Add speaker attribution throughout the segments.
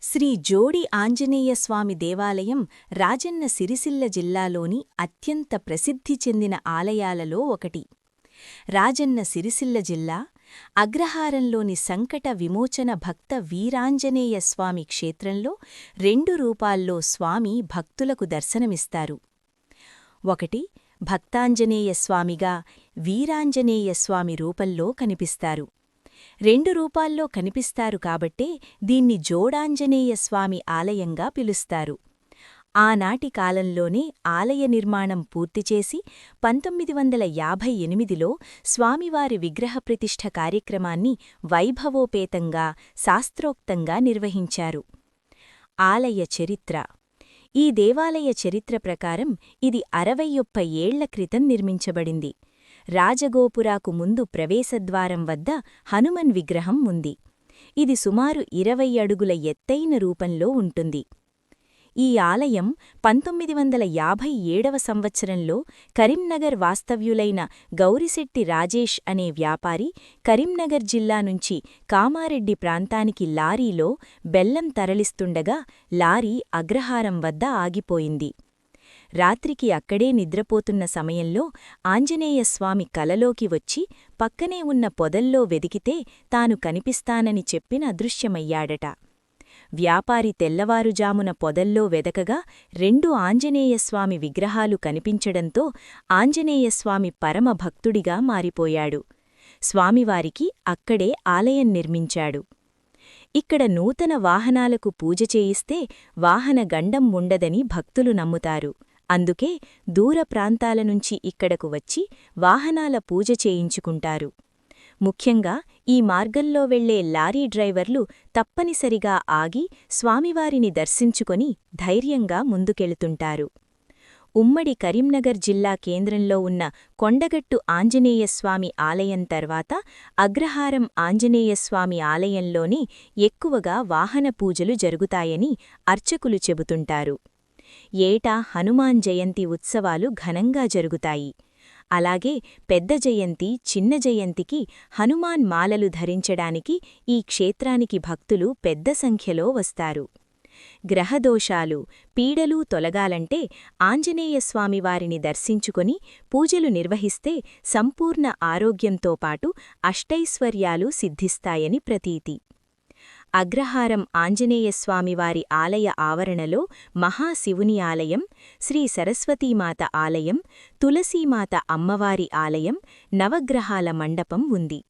Speaker 1: శ్రీ జోడి ఆంజనేయ స్వామి దేవాలయం రాజన్న సిరిసిల్ల జిల్లాలోని అత్యంత ప్రసిద్ధి చెందిన ఆలయాలలో ఒకటి. రాజన్న సిరిసిల్ల జిల్లా అగ్రహారంలోని సంకట విమోచన భక్త వీరాంజనేయ స్వామి క్షేత్రంలో 2 రూపాల్లో స్వామి భక్తులకు దర్శనమిస్తారు. ఒకటి భక్తాంజనేయ స్వామిగా, వీరాంజనేయ స్వామి రూపంలో కనిపిస్తారు. 2 రూపాల్లో కనిపిస్తారు కాబట్టే దీన్ని జోడాంజనేయ స్వామి ఆలయంగా పిలుస్తారు. ఆనాటి కాలంలోనే ఆలయ నిర్మాణం పూర్తిచేసి 1958లో స్వామివారి విగ్రహ ప్రతిష్ఠ కార్యక్రమాన్ని వైభవోపేతంగా, శాస్త్రోక్తంగా నిర్వహించారు. ఆలయ చరిత్ర. ఈ దేవాలయ చరిత్ర ప్రకారం ఇది 61 ఏళ్ల క్రితం నిర్మించబడింది. రాజగోపురాకు ముందు ప్రవేశద్వారం వద్ద హనుమన్ విగ్రహం ఉంది. ఇది సుమారు 20 అడుగుల ఎత్తైన రూపంలో ఉంటుంది. ఈ ఆలయం 1957వ సంవత్సరంలో కరీంనగర్ వాస్తవ్యులైన గౌరిశెట్టి రాజేష్ అనే వ్యాపారి కరీంనగర్ జిల్లా నుంచి కామారెడ్డి ప్రాంతానికి లారీలో బెల్లం తరలిస్తుండగా లారీ అగ్రహారం వద్ద ఆగిపోయింది. రాత్రికి అక్కడే నిద్రపోతున్న సమయంలో ఆంజనేయస్వామి కలలోకి వచ్చి పక్కనే ఉన్న పొదల్లో వెదికితే తాను కనిపిస్తానని చెప్పిన అదృశ్యమయ్యాడట. వ్యాపారి తెల్లవారుజామున పొదల్లో వెదకగా 2 ఆంజనేయస్వామి విగ్రహాలు కనిపించడంతో ఆంజనేయస్వామి పరమ భక్తుడిగా మారిపోయాడు. స్వామివారికి అక్కడే ఆలయం నిర్మించాడు. ఇక్కడ నూతన వాహనాలకు పూజ చేయిస్తే వాహన గండం ఉండదని భక్తులు నమ్ముతారు. అందుకే దూర ప్రాంతాల నుంచి ఇక్కడకు వచ్చి వాహనాల పూజ చేయించుకుంటారు. ముఖ్యంగా ఈ మార్గంలో వెళ్లే లారీ డ్రైవర్లు తప్పనిసరిగా ఆగి స్వామివారిని దర్శించుకొని ధైర్యంగా ముందుకెళుతుంటారు. ఉమ్మడి కరీంనగర్ జిల్లా కేంద్రంలో ఉన్న కొండగట్టు ఆంజనేయస్వామి ఆలయం తర్వాత అగ్రహారం ఆంజనేయస్వామి ఆలయంలోనే ఎక్కువగా వాహన పూజలు జరుగుతాయని అర్చకులు చెబుతుంటారు. ఏటా హనుమాన్ జయంతి ఉత్సవాలు ఘనంగా జరుగుతాయి. అలాగే పెద్ద జయంతి, చిన్న జయంతికి హనుమాన్ మాలలు ధరించడానికి ఈ క్షేత్రానికి భక్తులు పెద్ద సంఖ్యలో వస్తారు. గ్రహదోషాలు, పీడలు తొలగాలంటే ఆంజనేయస్వామివారిని దర్శించుకొని పూజలు నిర్వహిస్తే సంపూర్ణ ఆరోగ్యంతో పాటు అష్టైశ్వర్యాలు సిద్ధిస్తాయని ప్రతీతి. అగ్రహారం ఆంజనేయస్వామివారి ఆలయ ఆవరణలో మహాశివుని ఆలయం, శ్రీ సరస్వతీమాత ఆలయం, తులసీమాత అమ్మవారి ఆలయం, నవగ్రహాల మండపం ఉంది.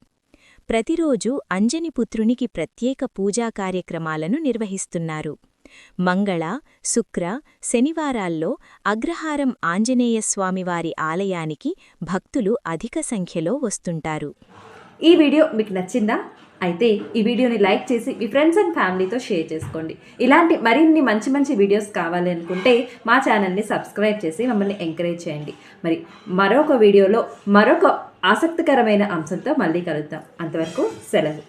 Speaker 1: ప్రతిరోజు అంజనిపుత్రునికి ప్రత్యేక పూజా కార్యక్రమాలను నిర్వహిస్తున్నారు. మంగళ, శుక్ర, శనివారాల్లో అగ్రహారం ఆంజనేయస్వామివారి ఆలయానికి భక్తులు అధిక సంఖ్యలో వస్తుంటారు.
Speaker 2: ఈ వీడియో మీకు నచ్చిందా? అయితే ఈ వీడియోని లైక్ చేసి మీ ఫ్రెండ్స్ అండ్ ఫ్యామిలీతో షేర్ చేసుకోండి. ఇలాంటి మరిన్ని మంచి వీడియోస్ కావాలి అనుకుంటే మా ఛానల్ని సబ్స్క్రైబ్ చేసి మమ్మల్ని ఎంకరేజ్ చేయండి. మరి మరొక వీడియోలో మరొక ఆసక్తికరమైన అంశంతో మళ్ళీ కలుద్దాం. అంతవరకు సెలవు.